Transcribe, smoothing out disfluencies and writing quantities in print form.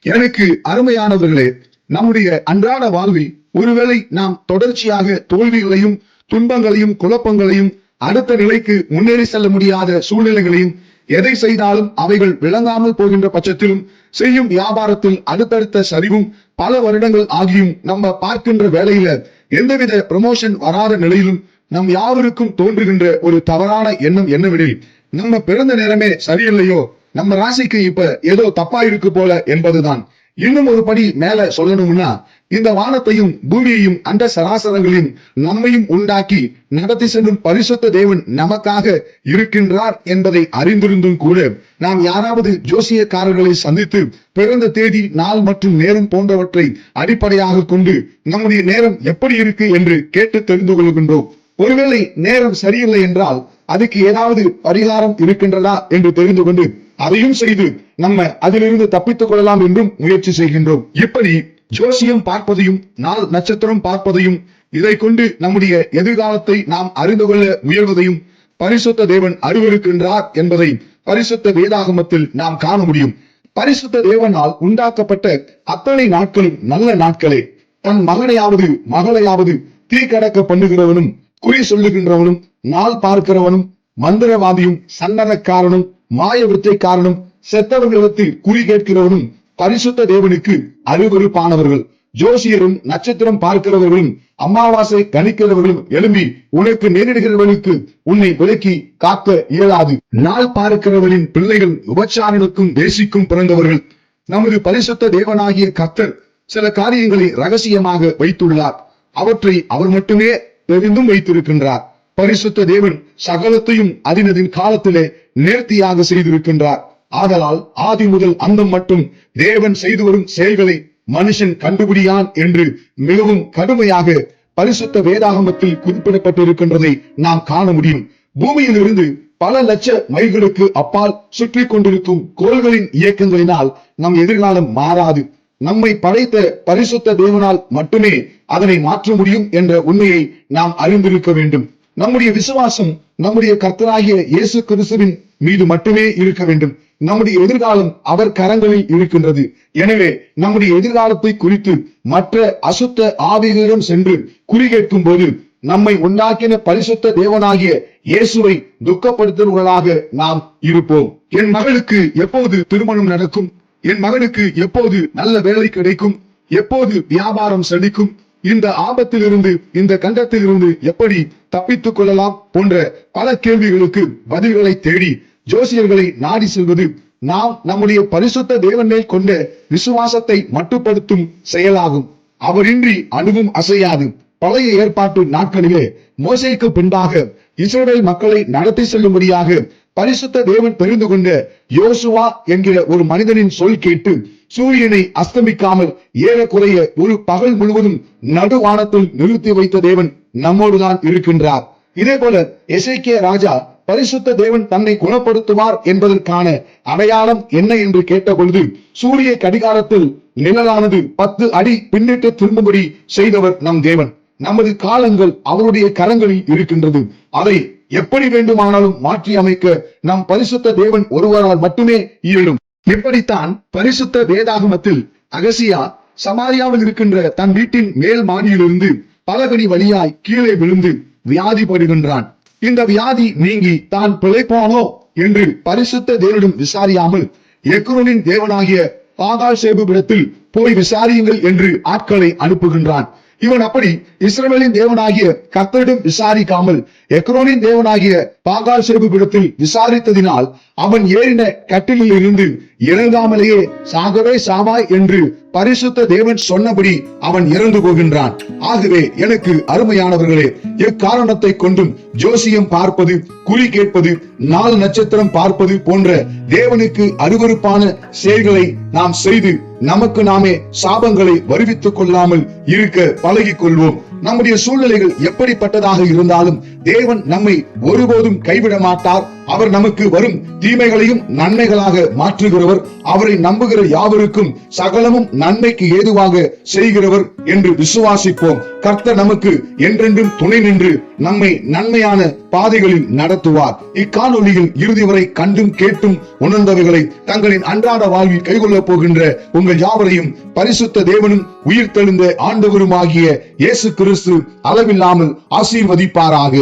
எனக்கு அருமையானவர்களே, நம்முடைய அன்றாட வாழ்வில் ஒருவேளை நாம் தொடர்ச்சியாக தோல்விகளையும் துன்பங்களையும் குழப்பங்களையும் அடுத்த நிலைக்கு முன்னேறி செல்ல முடியாத சூழ்நிலைகளையும் எதை செய்தாலும் அவைகள் விளங்காமல் போகின்ற பட்சத்திலும் செய்யும் வியாபாரத்தில் அடுத்தடுத்த சரிவும் பல வருடங்கள் ஆகியும் நம்ம பார்க்கின்ற வேலையில எந்தவித ப்ரமோஷன் வராத நிலையிலும் நம் யாவருக்கும் தோன்றுகின்ற ஒரு தவறான எண்ணம் என்னவெனில், நம்ம பிறந்த நேரமே சரியில்லையோ, நம்ம ராசிக்கு இப்ப ஏதோ தப்பா இருக்கு போல என்பதுதான். இன்னும் ஒரு படி மேல சொல்லணும்னா, இந்த வானத்தையும் பூமியையும் அண்ட சராசரங்களையும் நம்மையும் உண்டாக்கி நடத்தி செல்லும் பரிசுத்த தேவன் நமக்காக இருக்கின்றார் என்பதை அறிந்திருந்தும் கூட நாம் யாராவது ஜோசியக்காரர்களை சந்தித்து பிறந்த தேதி, நாள் மற்றும் நேரம் போன்றவற்றை அடிப்படையாக கொண்டு நம்முடைய நேரம் எப்படி இருக்கு என்று கேட்டு தெரிந்து கொள்கின்றோம். ஒருவேளை நேரம் சரியில்லை என்றால் அதுக்கு ஏதாவது பரிகாரம் இருக்கின்றதா என்று தெரிந்து கொண்டு அதையும் செய்து நம்ம அதிலிருந்து தப்பித்துக் கொள்ளலாம் என்றும் முயற்சி செய்கின்றோம். இப்படி ஜோசியம் பார்ப்பதையும் நாள் நட்சத்திரம் பார்ப்பதையும் இதை கொண்டு நம்முடைய எதிர்காலத்தை நாம் அறிந்து கொள்ள முயல்வதையும் பரிசுத்த தேவன் அறிவிருக்கின்றார் என்பதை பரிசுத்த வேதாகமத்தில் நாம் காண முடியும். பரிசுத்த தேவனால் உண்டாக்கப்பட்ட அத்தனை நாட்களும் நல்ல நாட்களே. தன் மகனையாவது மகளையாவது தீக்கடக்க பண்ணுகிறவனும் குறி சொல்லுகின்றவனும் நாள் பார்க்கிறவனும் மந்திரவாதியும் சந்தனக்காரனும் மாய வித்தைக்காரனும் செத்தவர்களிடத்தில் குறி கேட்கிறவனும் பரிசுத்த தேவனுக்கு அருவருப்பானவர்கள். ஜோசியரும் நட்சத்திரம் பார்க்கிறவர்களும் அமாவாசை கணிக்கிறவர்களும் எழும்பி உனக்கு நேரிடுகிறவனுக்கு உன்னை விலக்கி காக்க இயலாது. நாள் பார்க்கிறவர்களின் பிள்ளைகள் உபச்சாரனுக்கும் தேசிக்கும் பிறந்தவர்கள். நமது பரிசுத்த தேவனாகிய கர்த்தர் சில காரியங்களை ரகசியமாக வைத்துள்ளார். அவற்றை அவர் மட்டுமே தெரிந்தும் வைத்திருக்கின்றார். பரிசுத்த தேவன் சகலத்தையும் அதினதின் காலத்திலே நேர்த்தியாக செய்திருக்கின்றார். ஆதலால் ஆதி முதல் அந்தம் மட்டும் தேவன் செய்து வரும் செயல்களை மனுஷன் கண்டுபிடியான் என்று மிகவும் கடுமையாக பரிசுத்த வேதாகமத்தில் குறிப்பிடப்பட்டிருக்கின்றதை நாம் காண முடியும். பூமியில் இருந்து பல லட்ச மைல்களுக்கு அப்பால் சுற்றி கொண்டிருக்கும் கோள்களின் இயக்கங்களினால் நம் எதிர்காலம் மாறாது. நம்மை படைத்த பரிசுத்த தேவனால் மட்டுமே அதனை மாற்ற முடியும் என்ற உண்மையை நாம் அறிந்திருக்க வேண்டும். நம்முடைய விசுவாசம் நம்முடைய கர்த்தராகிய இயேசு கிறிஸ்துவின் மீது மட்டுமே இருக்க வேண்டும். நம்முடைய எதிர்காலம் அவர் கரங்களில் இருக்கின்றது. எனவே நம்முடைய எதிர்காலத்தை குறித்து மற்ற அசுத்த ஆவிகளிடம் சென்று குறி கேட்கும் போது நம்மை உண்டாக்கின பரிசுத்த தேவனாகிய இயேசுவை துக்கப்படுத்துவர்களாக நாம் இருப்போம். என் மகளுக்கு எப்போது திருமணம் நடக்கும், என் மகனுக்கு எப்போது நல்ல வேலை கிடைக்கும், எப்போது வியாபாரம் செழிக்கும், இந்த ஆபத்திலிருந்து இந்த கண்டத்திலிருந்து எப்படி தப்பித்துக் கொள்ளலாம் போன்ற பல கேள்விகளுக்கு பதில்களை தேடி ஜோசியர்களை நாடி செல்வது நாம் நம்முடைய பரிசுத்த தேவன் மேல் கொண்ட விசுவாசத்தை மட்டுப்படுத்தும் செயலாகும். அவரின்றி அணுவும் அசையாது. பழைய ஏற்பாட்டு நாட்களிலே மோசேக்கு பின்பாக இஸ்ரவேல் மக்களை நடத்தி செல்லும்படியாக பரிசுத்த தேவன் தெரிந்து கொண்ட யோசுவா என்கிற ஒரு மனிதனின் சொல் கேட்டு சூரியனை அஸ்தமிக்காமல் ஏறக்குறைய ஒரு பகல் முழுவதும் நடுவானத்தில் நிறுத்தி வைத்த தேவன் நம்மோடுதான் இருக்கின்றார். இதே போல எசேக்கியா ராஜா பரிசுத்த தேவன் தன்னை குணப்படுத்துவார் என்பதற்கான அடையாளம் என்ன என்று கேட்ட பொழுது சூரிய கடிகாரத்தில் நிழலானது 10 அடி பின்னிட்டு திரும்பும்படி செய்தவர் நம் தேவன். நமது காலங்கள் அவருடைய கரங்களில் இருக்கின்றது. அதை எப்படி வேண்டுமானாலும் மாற்றி அமைக்க நம் பரிசுத்த தேவன் ஒருவரால் மட்டுமே இயலும். இப்படித்தான் பரிசுத்த வேதாகமத்தில் அகசியா சமாரியாவில் இருக்கின்ற தன் வீட்டின் மேல் மாடியிலிருந்து பலகடி வழியாய் கீழே விழுந்து வியாதிப்படுகின்றான். இந்த வியாதி நீங்கி தான் பிழைப்பானோ என்று பரிசுத்த தேவனிடம் விசாரியாமல் எக்ரோனின் தேவனாகிய பாகால் சேபுவிடத்தில் போய் விசாரியுங்கள் என்று ஆட்களை அனுப்புகின்றான். இவன் அப்படி இஸ்ரவேலின் தேவனாகிய கர்த்தரிடம் விசாரிக்காமல் எக்ரோனின் தேவனாகிய பாகால் சேபுவிடத்தில் விசாரித்ததினால் அவன் ஏறின கட்டிலில் இருந்து இறங்காமலேயே சாகவே சாவாய் என்று பரிசுத்த தேவன் சொன்னபடி அவன் இறந்து போகின்றான். ஆகவே எனக்கு அருமையானவர்களே, எக்காரணத்தை கொண்டும் ஜோசியம் பார்ப்பது, குறி கேட்பது, நாலு நட்சத்திரம் பார்ப்பது போன்ற தேவனுக்கு அருவருப்பான செயல்களை நாம் செய்து நமக்கு நாமே சாபங்களை வருவித்துக் கொள்ளாமல் இருக்க பழகிக் கொள்வோம். நம்முடைய சூழ்நிலைகள் எப்படிப்பட்டதாக இருந்தாலும் தேவன் நம்மை ஒருபோதும் கைவிட மாட்டார். அவர் நமக்கு வரும் தீமைகளையும் நன்மைகளாக மாற்றுகிறவர். அவரை நம்புகிற யாவருக்கும் சகலமும் நன்மைக்கு ஏதுவாக செய்கிறவர் என்று விசுவாசிப்போம். கர்த்தர் நமக்கு என்றென்றும் துணை நின்று நம்மை நன்மையான பாதைகளில் நடத்துவார். இக்காணொலியில் இறுதி வரை கண்டும் கேட்டும் உணர்ந்தவைகளை தங்களின் அன்றாட வாழ்வில் கைகொள்ளப் போகின்ற உங்கள் யாவரையும் பரிசுத்த தேவனும் உயிர்த்தெழுந்த ஆண்டவருமாகிய இயேசு கிறிஸ்து அளவில்லாமல் ஆசீர்வதிப்பாராக.